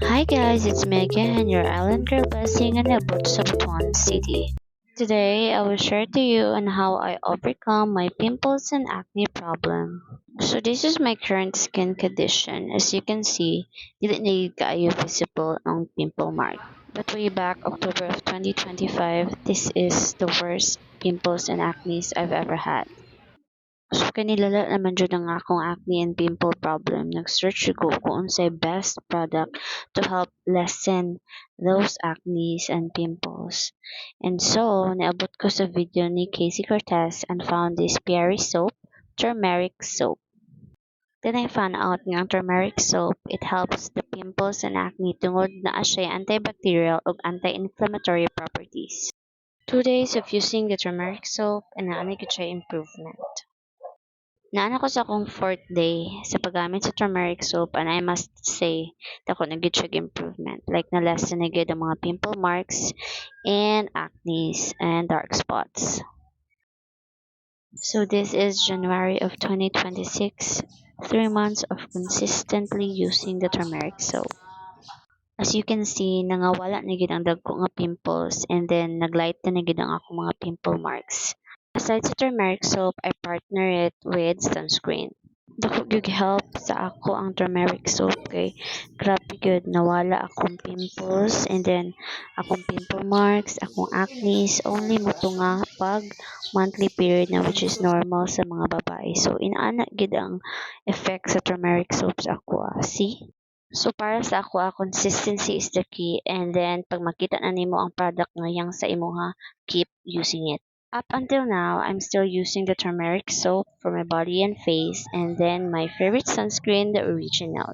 Hi guys, it's me again, your island girl blessing and about sa Butuan City. Today, I will share to you on how I overcome my pimples and acne problem. So this is my current skin condition. As you can see, dili na kaayo visible ang pimple mark. But way back October of 2025, this is the worst pimples and acne I've ever had. So kanilala naman jud ang akong acne and pimple problem. Nag-search ko kung unsay best product to help lessen those acnes and pimples. And so, naabot ko sa video ni Casey Cortez and found this Perry soap, turmeric soap. Then I found out nga ang turmeric soap, it helps the pimples and acne tungod na siya antibacterial ug anti-inflammatory properties. 2 days of using the turmeric soap and naanay ko siya improvement. Naana ko sa akong fourth day sa paggamit sa turmeric soap and I must say dako na gyud siya improvement. Like na lessen na gyud ang mga pimple marks and acne and dark spots. So this is January of 2026, 3 months of consistently using the turmeric soap. As you can see, nangawala na gyud ang dagko nga pimples and then naglight na gyud ang akong mga pimple marks. Aside sa turmeric soap, I partner it with sunscreen. Dako gyud help sa ako ang turmeric soap kay grabe gyud nawala akong pimples and then akong pimple marks, akong acne only mo to nga pag monthly period na which is normal sa mga babae. So inaana gyud ang effect sa turmeric soap sa ako. See? So para sa ako, consistency is the key and then pag makita na nimo ang product nga yang sa imo ha, keep using it. Up until now, I'm still using the turmeric soap for my body and face, and then my favorite sunscreen, the original.